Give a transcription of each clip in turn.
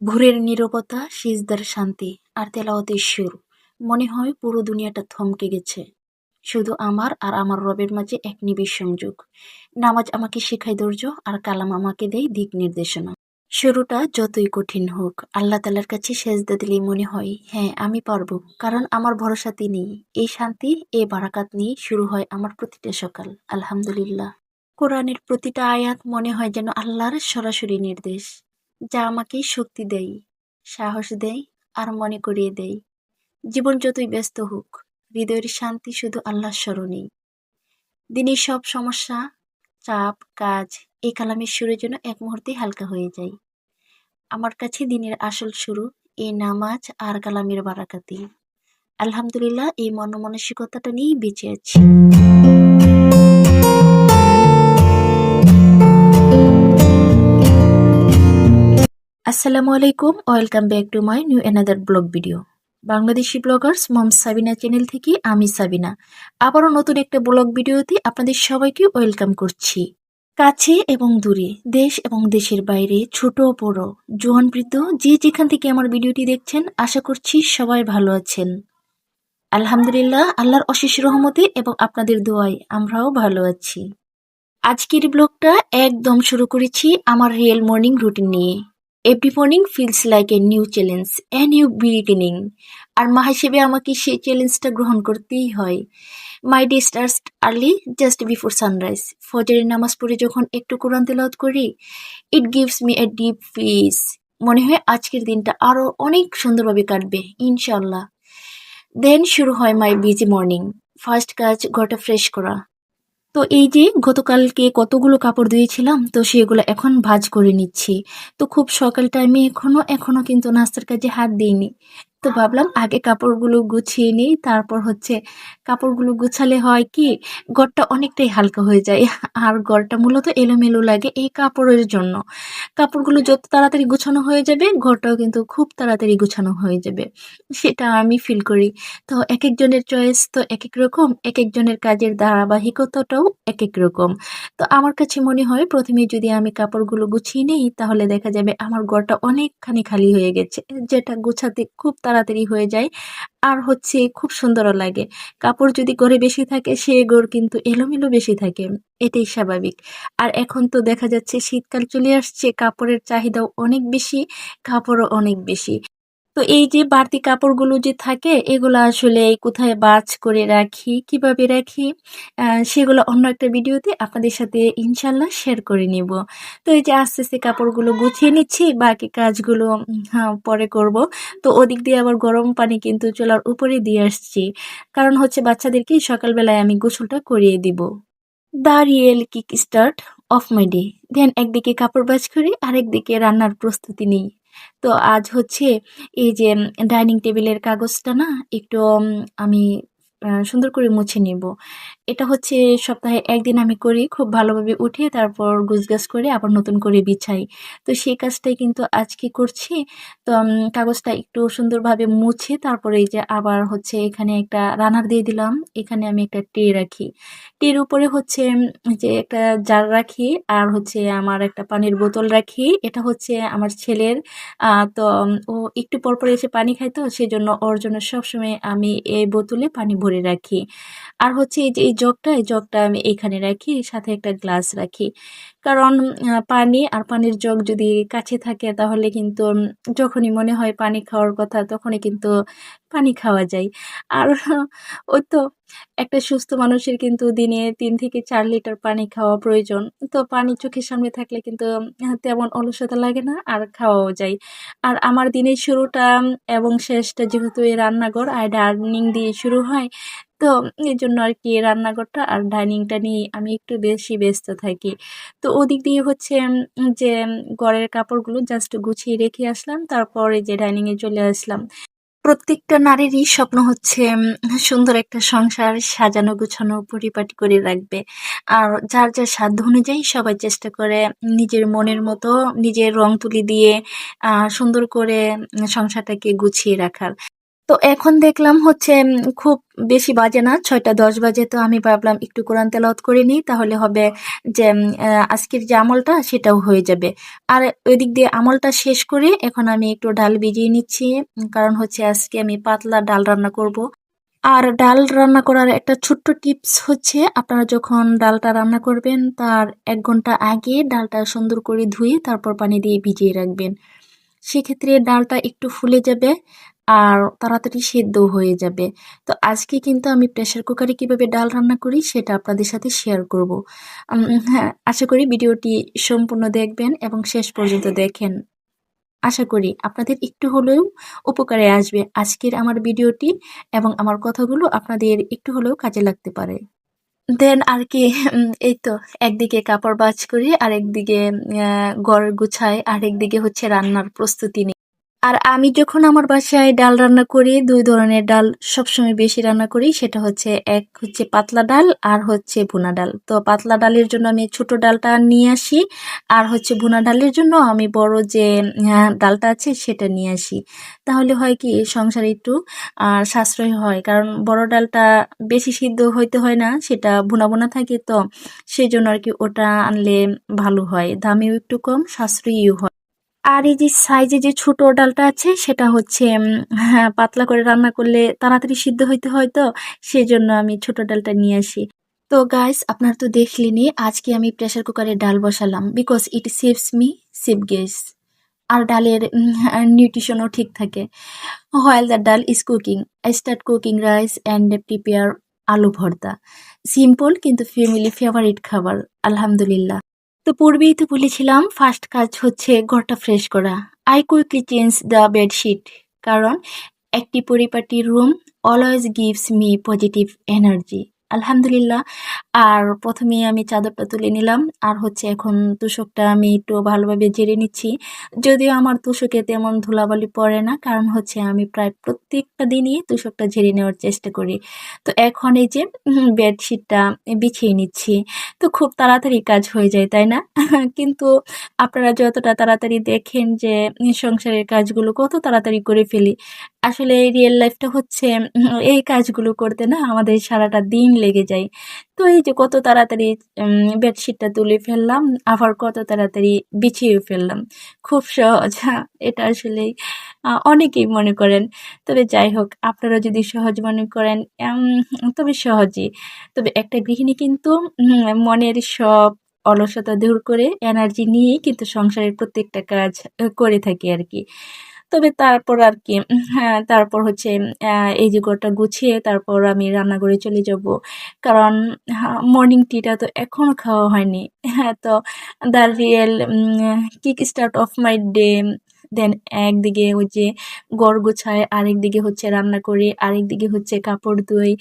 ভোরের নীরবতা, সিজদার শান্তি আর তেলাওয়াতের সুর। মনে হয় পুরো দুনিয়াটা থমকে গেছে। শুধু আমার আর আমার রবের মাঝে এক নিবিড় সংযোগ। নামাজ আমাকে শেখায় ধৈর্য আর কালাম আমাকে দেয় দিক নির্দেশনা। শুরুটা যতই কঠিন হোক, আল্লাহ তাআলার কাছে সেজদা দিলেই মনে হয়, হ্যাঁ আমি পারবো, কারণ আমার ভরসা তিনিই। এই শান্তি, এই বারাকাত নিয়ে শুরু হয় আমার প্রতিটা সকাল। আলহামদুলিল্লাহ। কোরআনের প্রতিটা আয়াত মনে হয় যেন আল্লাহর সরাসরি নির্দেশ, যা আমাকে শক্তি দেয়, সাহস দেয় আর মনে করিয়ে দেয়, জীবন যতই ব্যস্ত হোক, হৃদয়ের শান্তি শুধু আল্লাহর স্মরণেই। দিনের সব সমস্যা, চাপ, কাজ এই কালামের সুরে যেন এক মুহূর্তেই হালকা হয়ে যায়। আমার কাছে দিনের আসল শুরু এই নামাজ আর কালামের বারাকাতি। আলহামদুলিল্লাহ, এই মনমানসিকতাটা নিয়েই বেঁচে আছি। আসসালামু আলাইকুম, welcome back to my new another blog video. Bangladeshi bloggers mom Sabina channel থেকে আমি সাবিনা আবারও নতুন একটা ব্লগ ভিডিওতে আপনাদের সবাইকে ওয়েলকাম করছি। কাছে এবং দূরে, দেশ এবং দেশের বাইরে, ছোট বড়, জোয়ান বৃদ্ধ, যে যেখান থেকে আমার ভিডিওটি দেখছেন, আশা করছি সবাই ভালো আছেন। আলহামদুলিল্লাহ, আল্লাহর অশেষ রহমতে এবং আপনাদের দোয়ায় আমরাও ভালো আছি। আজকের ব্লগটা একদম শুরু করেছি আমার রিয়েল মর্নিং রুটিন নিয়ে। Every morning feels like a new challenge, a new beginning. আর মা হিসেবে আমাকে সেই চ্যালেঞ্জটা গ্রহণ করতেই হয়। My day starts early, just before sunrise. ফজরের নামাজ পড়ে যখন একটু কোরআন তেলাওয়াত করি, it gives me a deep peace. মনে হয় আজকের দিনটা আরো অনেক সুন্দরভাবে কাটবে ইনশাল্লাহ। দেন শুরু হয় মাই বিজি মর্নিং। ফার্স্ট কাজ ঘরটা ফ্রেশ করা। তো এই যে গতকালকে কতগুলো কাপড় ধুয়েছিলাম, তো সেগুলো এখন ভাঁজ করে নিচ্ছি। তো খুব সকাল টাইমে এখনো কিন্তু নাস্তার কাজে হাত দিইনি। তো ভাবলাম আগে কাপড়গুলো গুছিয়ে নিই, তারপর হচ্ছে কাপড়গুলো গুছালে হয় কি, ঘরটা অনেকটাই হালকা হয়ে যায়। আর ঘরটা মূলত এলোমেলো লাগে এই কাপড়ের জন্য। কাপড়গুলো যত তাড়াতাড়ি গুছানো হয়ে যাবে, ঘরটাও কিন্তু খুব তাড়াতাড়ি গুছানো হয়ে যাবে। সেটা আমি ফিল করি। তো একেকজনের চয়েস তো একেক রকম, একেকজনের কাজের ধারাবাহিকতাটাও একেক রকম। তো আমার কাছে মনে হয় প্রথমে যদি আমি কাপড়গুলো গুছিয়ে নেই, তাহলে দেখা যাবে আমার ঘরটা অনেকখানি খালি হয়ে গেছে। যেটা গুছাতে খুব তাড়াতাড়ি হয়ে যায়। আর হচ্ছে খুব সুন্দরও লাগে। কাপড় যদি ঘরে বেশি থাকে, সে ঘর কিন্তু এলোমেলো বেশি থাকে। এটাই স্বাভাবিক। আর এখন তো দেখা যাচ্ছে শীতকাল চলে আসছে, কাপড়ের চাহিদাও অনেক বেশি, কাপড়ও অনেক বেশি। তো এই যে বাড়তি কাপড়গুলো যে থাকে, এগুলো আসলে কোথায় ভাঁজ করে রাখি, কিভাবে রাখি, সেগুলো অন্য একটা ভিডিওতে আপনাদের সাথে ইনশাল্লাহ শেয়ার করে নিব। তো এই যে আস্তে আস্তে কাপড়গুলো গুছিয়ে নিচ্ছি, বাকি কাজগুলো হ্যাঁ পরে করব। তো ওদিক দিয়ে আবার গরম পানি কিন্তু চুলার উপরে দিয়ে আসছি, কারণ হচ্ছে বাচ্চাদেরকে সকালবেলায় আমি গোসলটা করিয়ে দিব। The real kick start off my day. Then একদিকে কাপড় ভাঁজ করি, আরেকদিকে রান্নার প্রস্তুতি নিই। তো আজ হচ্ছে এই যে ডাইনিং টেবিলের কাগজটা না একটু আমি সুন্দর করে মুছে নিব। এটা হচ্ছে সপ্তাহে একদিন আমি করি, খুব ভালোভাবে উঠিয়ে তারপর গুছগাছ করে আবার নতুন করে বিছাই। তো সেই কাজটাই কিন্তু আজকে করছি। তো কাগজটা একটু সুন্দরভাবে মুছে তারপরে এই যে আবার হচ্ছে এখানে একটা রানার দিয়ে দিলাম। এখানে আমি একটা ট্রে রাখি। ট্রের উপরে হচ্ছে যে একটা জার রাখি, আর হচ্ছে আমার একটা পানির বোতল রাখি। এটা হচ্ছে আমার ছেলের। তো ও একটু পর পর এসে পানি খায়, তো সেজন্য ওর জন্য সবসময় আমি এই বোতলে পানি ভরে রাখি। আর হচ্ছে এই যে এই জগটা আমি এখানে রাখি, সাথে একটা গ্লাস রাখি। কারণ পানি আর পানির জগ যদি কাছে থাকে, তাহলে কিন্তু যখনই মনে হয় পানি খাওয়ার কথা, তখনই কিন্তু পানি খাওয়া যায়। আর ওই তো একটা সুস্থ মানুষের কিন্তু দিনে ৩ থেকে ৪ লিটার পানি খাওয়া প্রয়োজন। তো পানি চোখের সামনে থাকলে কিন্তু তেমন অলসতা লাগে না, আর খাওয়াও যায়। আর আমার দিনের শুরুটা এবং শেষটা যেহেতু এই রান্নাঘর আর ডাইনিং দিয়ে শুরু হয়, তো এজন্য আরকি রান্নাঘরটা আর ডাইনিংটা নিয়ে আমি একটু বেশি ব্যস্ত থাকি। তো ওদিক দিয়ে হচ্ছে যে ঘরের কাপড়গুলো জাস্ট গুছিয়ে রেখে আসলাম। তারপর এই যে ডাইনিং এ চলে আসলাম। প্রত্যেকটা নারীরই স্বপ্ন হচ্ছে সুন্দর একটা সংসার সাজানো গুছানো পরিপাটি করে রাখবে। আর যার সাধ্য অনুযায়ী সবাই চেষ্টা করে নিজের মনের মতো নিজের রং তুলি দিয়ে সুন্দর করে সংসারটাকে গুছিয়ে রাখার। তো এখন দেখলাম হচ্ছে খুব বেশি বাজে না, 6টা 10 বাজে। তো আমি ভাবলাম একটু কোরআন তেলাওয়াত করে নিই, তাহলে হবে যে আজকের যে আমলটা সেটাও হয়ে যাবে। আর ওই দিক দিয়ে আমলটা শেষ করে এখন আমি একটু ডাল ভিজিয়ে নিচ্ছি, কারণ হচ্ছে আজকে আমি পাতলা ডাল রান্না করব। আর ডাল রান্না করার একটা ছোট্ট টিপস হচ্ছে, আপনারা যখন ডালটা রান্না করবেন তার 1 ঘন্টা আগে ডালটা সুন্দর করে ধুয়ে তারপর পানি দিয়ে ভিজিয়ে রাখবেন। সেক্ষেত্রে ডালটা একটু ফুলে যাবে আর তাড়াতাড়ি সেদ্ধ হয়ে যাবে। তো আজকে কিন্তু আমি প্রেসার কুকারে কিভাবে ডাল রান্না করি সেটা আপনাদের সাথে শেয়ার করব। হ্যাঁ, আশা করি ভিডিওটি সম্পূর্ণ দেখবেন এবং শেষ পর্যন্ত দেখেন। আশা করি আপনাদের একটু হলেও উপকারে আসবে আজকের আমার ভিডিওটি, এবং আমার কথাগুলো আপনাদের একটু হলেও কাজে লাগতে পারে। দেন আর কি, এই তো একদিকে কাপড় ভাঁজ করি, আরেকদিকে ঘর গুছাই, আরেকদিকে হচ্ছে রান্নার প্রস্তুতি নিই। আর আমি যখন আমার বাসায় ডাল রান্না করি, 2 ধরনের ডাল সবসময় বেশি রান্না করি। সেটা হচ্ছে, এক হচ্ছে পাতলা ডাল আর হচ্ছে ভুনা ডাল। তো পাতলা ডালের জন্য আমি ছোট ডালটা নিয়ে আসি, আর হচ্ছে ভুনা ডালের জন্য আমি বড় যে ডালটা আছে সেটা নিয়ে আসি। তাহলে হয় কি, সংসারে একটু সাশ্রয় হয়, কারণ বড় ডালটা বেশি সিদ্ধ হইতে হয় না, সেটা ভুনা ভুনা থাকে। তো সেই জন্য আর কি ওটা আনলে ভালো হয়, দামেও একটু কম, সাশ্রয়ীও হয়। আর এই যে সাইজে যে ছোট ডালটা আছে সেটা হচ্ছে হ্যাঁ, পাতলা করে রান্না করলে তাড়াতাড়ি সিদ্ধ হইতে হয়, তো সেজন্য আমি ছোট ডালটা নিয়ে আসি। তো গাইস, আপনারা তো দেখলেনই আজকে আমি প্রেসার কুকারে ডাল বসালাম, because it saves me save gas. আর ডালের নিউট্রিশনও ঠিক থাকে। While the dal is cooking, I start cooking rice and prepare aloo bharta. Simple কিন্তু ফ্যামিলি ফেভারিট খাবার, আলহামদুলিল্লাহ। তো পূর্বেই তো বলেছিলাম ফার্স্ট কাজ হচ্ছে ঘরটা ফ্রেশ করা। I quickly change the bedsheet, কারণ একটি পরিপাটি room always gives me positive energy. আলহামদুলিল্লাহ। আর প্রথমেই আমি চাদরটা তুলে নিলাম, আর হচ্ছে এখন তোশকটা আমি একটু ভালোভাবে ঝেড়ে নিচ্ছি। যদিও আমার তোশকে তেমন ধুলাবালি পড়ে না, কারণ হচ্ছে আমি প্রায় প্রত্যেকটা দিনই তোশকটা ঝেড়ে নেওয়ার চেষ্টা করি। তো এখন এই যে বেডশিটটা বিছিয়ে নিচ্ছি। তো খুব তাড়াতাড়ি কাজ হয়ে যায়, তাই না? কিন্তু আপনারা যতটা তাড়াতাড়ি দেখেন যে সংসারের কাজগুলো কত তাড়াতাড়ি করে ফেলি। আসলে এই রিয়েল লাইফটা হচ্ছে এই কাজগুলো করতে না আমাদের সারাটা দিন লেগে যায়। তো এই যে কত তাড়াতাড়ি বেডশিটটা তুলে ফেললাম, আবার কত তাড়াতাড়ি বিছিয়েও ফেললাম। খুব সহজ। এটা আসলেই অনেকেই মনে করেন। তবে যাই হোক, আপনারা যদি সহজ মনে করেন, তবে সহজই। তবে একটা গৃহিণী কিন্তু মনের সব অলসতা দূর করে এনার্জি নিয়েই কিন্তু সংসারের প্রত্যেকটা কাজ করে থাকি আরকি। তবে তারপর আর কি, হ্যাঁ, তারপর হচ্ছে এই যে ঘরটা গুছিয়ে তারপর আমি রান্নাঘরে চলে যাব। কারণ মর্নিং টিটা তো এখনো খাওয়া হয়নি। হ্যাঁ, তো the real kick start off my day. Then একদিকে ওই যে ঘর গোছায়, আরেকদিকে হচ্ছে রান্না করি, আরেকদিকে হচ্ছে কাপড় ধুই,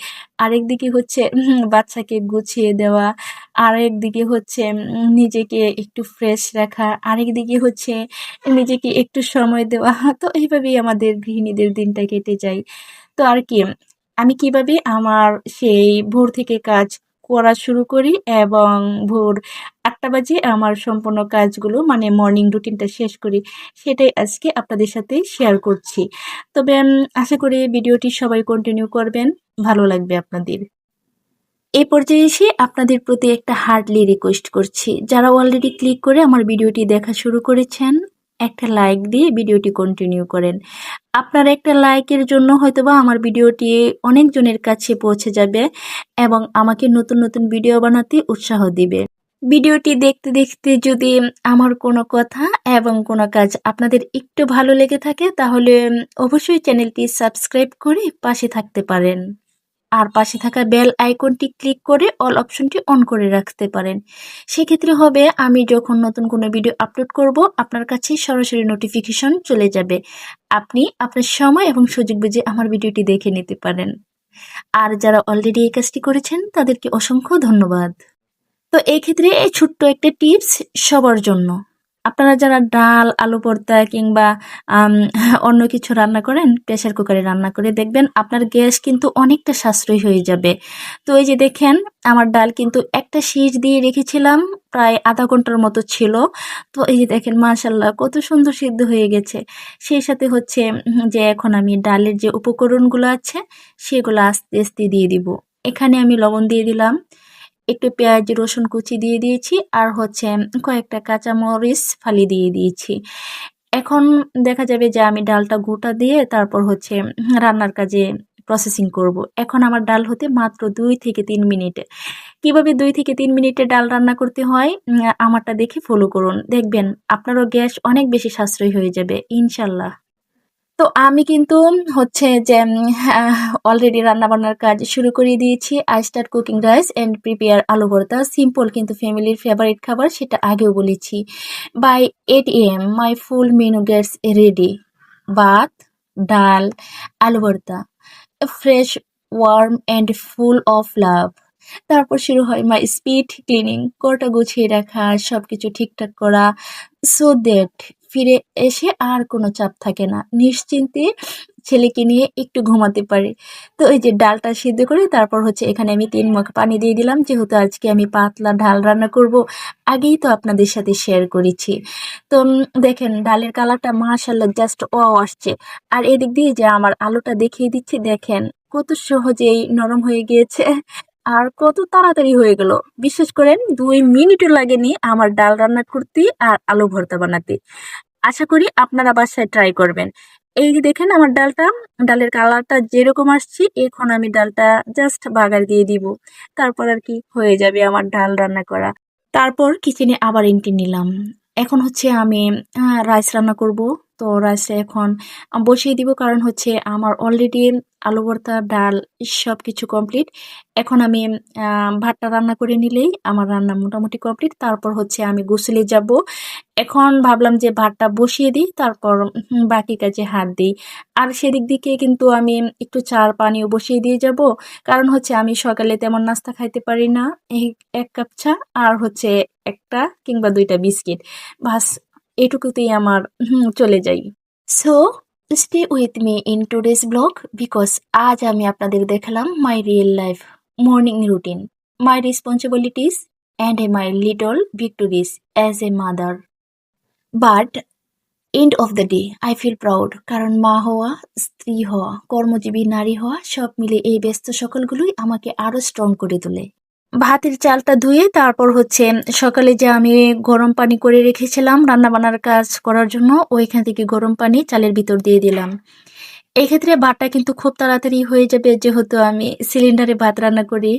আরেকদিকে হচ্ছে বাচ্চাকে গুছিয়ে দেওয়া, আরেকদিকে হচ্ছে নিজেকে একটু ফ্রেশ রাখা, আরেকদিকে হচ্ছে নিজেকে একটু সময় দেওয়া। তো এইভাবেই আমাদের গৃহিণীদের দিনটা কেটে যায়। তো আর কি, আমি কিভাবে আমার সেই ভোর থেকে কাজ করা শুরু করি এবং ভোর ৮টা বাজে আমার সম্পূর্ণ কাজগুলো মানে মর্নিং রুটিনটা শেষ করি, সেটাই আজকে আপনাদের সাথে শেয়ার করছি। তবে আশা করি ভিডিওটি সবাই কন্টিনিউ করবেন, ভালো লাগবে আপনাদের। এই পর্যায়ে এসে আপনাদের প্রতি একটা হার্ডলি রিকোয়েস্ট করছি, যারা অলরেডি ক্লিক করে আমার ভিডিওটি দেখা শুরু করেছেন, একটা লাইক দিয়ে ভিডিওটি কন্টিনিউ করেন। আপনার একটা লাইকের জন্য হয়তোবা আমার ভিডিওটি অনেকজনের কাছে পৌঁছে যাবে এবং আমাকে নতুন নতুন ভিডিও বানাতে উৎসাহ দিবে। ভিডিওটি দেখতে দেখতে যদি আমার কোনো কথা এবং কোনো কাজ আপনাদের একটু ভালো লেগে থাকে, তাহলে অবশ্যই চ্যানেলটি সাবস্ক্রাইব করে পাশে থাকতে পারেন। আর পাশে থাকা বেল আইকনটি ক্লিক করে অল অপশনটি অন করে রাখতে পারেন। সেক্ষেত্রে হবে আমি যখন নতুন কোনো ভিডিও আপলোড করব, আপনার কাছে সরাসরি নোটিফিকেশন চলে যাবে। আপনি আপনার সময় এবং সুযোগ বুঝে আমার ভিডিওটি দেখে নিতে পারেন। আর যারা অলরেডি এই কাজটি করেছেন তাদেরকে অসংখ্য ধন্যবাদ। তো এই ক্ষেত্রে এই ছোট্ট একটা টিপস সবার জন্য। আপনারা যারা ডাল, আলু ভর্তা কিংবা আম অন্য কিছু রান্না করেন, প্রেশার কুকারে রান্না করে দেখবেন আপনার গ্যাস কিন্তু অনেকটা সাশ্রয়ী হয়ে যাবে। তো এই যে দেখেন আমার ডাল কিন্তু একটা সিজ দিয়ে রেখেছিলাম, প্রায় ০.৫ ঘন্টার মতো ছিল। তো এই যে দেখেন মাশাআল্লাহ কত সুন্দর সিদ্ধ হয়ে গেছে। সেই সাথে হচ্ছে যে এখন আমি ডালের যে উপকরণগুলো আছে সেগুলো আস্তে, আস্তে দিয়ে দিব। এখানে আমি লবণ দিয়ে দিলাম। একটু পেঁয়াজ, রসুন কুচি দিয়ে দিয়েছি আর হচ্ছে কয়েকটা কাঁচামরিচ ফালি দিয়ে দিয়েছি। এখন দেখা যাবে যে আমি ডালটা গোটা দিয়ে তারপর হচ্ছে রান্নার কাজে প্রসেসিং করব। এখন আমার ডাল হতে মাত্র ২ থেকে ৩ মিনিট। কিভাবে ২ থেকে ৩ মিনিটে ডাল রান্না করতে হয় আমারটা দেখে ফলো করুন। দেখবেন আপনারও গ্যাস অনেক বেশি সাশ্রয়ী হয়ে যাবে ইনশাল্লাহ। তো আমি কিন্তু হচ্ছে যে অলরেডি রান্নাবান্নার কাজ শুরু করে দিয়েছি। I start cooking rice and prepare আলু ভর্তা। সিম্পল কিন্তু ফ্যামিলির ফেভারিট খাবার, সেটা আগেও বলেছি। By 8 AM my full menu gets ready. ভাত, ডাল, আলু ভর্তা। Fresh, warm and full of love. তারপর শুরু হয় মাই স্পিড ক্লিনিং, কোটা গুছিয়ে রাখা, সবকিছু ঠিকঠাক করা, সো দ্যাট ফিরে এসে আর কোনো চাপ থাকে না, নিশ্চিন্তে ছেলেকে নিয়ে একটু ঘুমাতে পারি। তো এই যে ডালটা সিদ্ধ করে তারপর হচ্ছে এখানে আমি ৩ মগ পানি দিয়ে দিলাম, যেহেতু আজকে আমি পাতলা ডাল রান্না করব। আগেই তো আপনাদের সাথে শেয়ার করেছি। তো দেখেন ডালের কালারটা মাশাআল্লাহ জাস্ট ওয়াও আসছে। আর এদিক দিয়ে যে আমার আলুটা দেখিয়ে দিচ্ছি, দেখেন কত সহজেই নরম হয়ে গিয়েছে আর কত তাড়াতাড়ি হয়ে গেল। বিশ্বাস করেন ২ মিনিটও লাগেনি আমার ডাল রান্না করতে আর আলু ভর্তা বানাতে। আশা করি আপনারা বাসায় ট্রাই করবেন। এই যে দেখেন আমার ডালটা, ডালের কালারটা যেরকম আসছে, এখন আমি ডালটা জাস্ট বাগার দিয়ে দিব। তারপর আর কি হয়ে যাবে আমার ডাল রান্না করা। তারপর কিচেনে আবার এন্ট্রি নিলাম। এখন হচ্ছে আমি রাইস রান্না করব। তো রাইসে এখন বসিয়ে দিব, কারণ হচ্ছে আমার অলরেডি আলু ভর্তা, ডাল সবকিছু কমপ্লিট। এখন আমি ভাতটা রান্না করে নিলেই আমার রান্না মোটামুটি কমপ্লিট। তারপর হচ্ছে আমি গোসলে যাব। এখন ভাবলাম যে ভাতটা বসিয়ে দিই, তারপর বাকি কাজে হাত দিই। আর সেদিক দিকে কিন্তু আমি একটু চার পানিও বসিয়ে দিয়ে যাব। কারণ হচ্ছে আমি সকালে তেমন নাস্তা খাইতে পারি না। এই ১ কাপ চা আর হচ্ছে ১ টা কিংবা ২ টা বিস্কিট। বাস এটুকুতেই আমার চলে যাই। So stay with me in today's blog, because আজ আমি আপনাদের দেখালাম my real life morning routine, my responsibilities and my little victories as a mother. But end of the day I feel proud, কারণ মা হওয়া, স্ত্রী হওয়া, কর্মজীবী নারী হওয়া সব মিলে এই ব্যস্ত সকলগুলোই আমাকে আরো স্ট্রং করে তোলে। ভাতের চালটা ধুয়ে তারপর হচ্ছে সকালে যে আমি গরম পানি করে রেখেছিলাম রান্নাবান্নার কাজ করার জন্য, ওইখান থেকে গরম পানি চালের ভিতর দিয়ে দিলাম। এক্ষেত্রে ভাতটা কিন্তু খুব তাড়াতাড়ি হয়ে যাবে, যেহেতু আমি সিলিন্ডারে ভাত রান্না করি।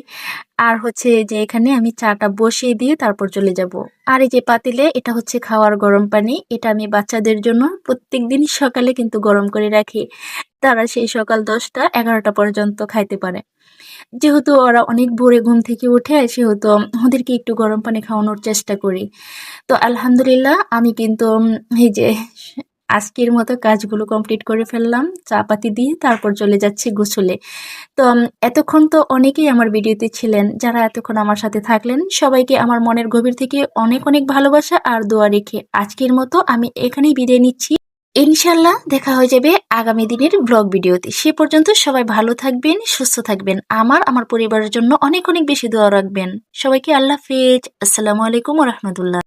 আর হচ্ছে যে এখানে আমি চাটা বসিয়ে দিয়ে তারপর চলে যাব। আর এই যে পাতিলে এটা হচ্ছে খাওয়ার গরম পানি, এটা আমি বাচ্চাদের জন্য প্রত্যেকদিন সকালে কিন্তু গরম করে রাখি। তারা সেই সকাল ১০টা ১১টা পর্যন্ত খাইতে পারে। যেহেতু ওরা অনেক ভোরে ঘুম থেকে উঠে, সেহেতু ওদেরকে একটু গরম পানি খাওয়ানোর চেষ্টা করি। তো আলহামদুলিল্লাহ আমি কিন্তু এই যে আজকের মতো কাজগুলো কমপ্লিট করে ফেললাম। চা পাতি দিয়ে তারপর চলে যাচ্ছি গোসলে। তো এতক্ষণ তো অনেকেই আমার ভিডিওতে ছিলেন। যারা এতক্ষণ আমার সাথে থাকলেন সবাইকে আমার মনের গভীর থেকে অনেক, অনেক ভালোবাসা আর দোয়া রেখে আজকের মতো আমি এখানেই বিদায় নিচ্ছি। ইনশাল্লাহ দেখা হয়ে যাবে আগামী দিনের ব্লগ ভিডিওতে। সে পর্যন্ত সবাই ভালো থাকবেন, সুস্থ থাকবেন। আমার পরিবারের জন্য অনেক, অনেক বেশি দোয়া রাখবেন। সবাইকে আল্লাহ হাফেজ। আসসালামু আলাইকুম ওয়া রাহমাতুল্লাহ।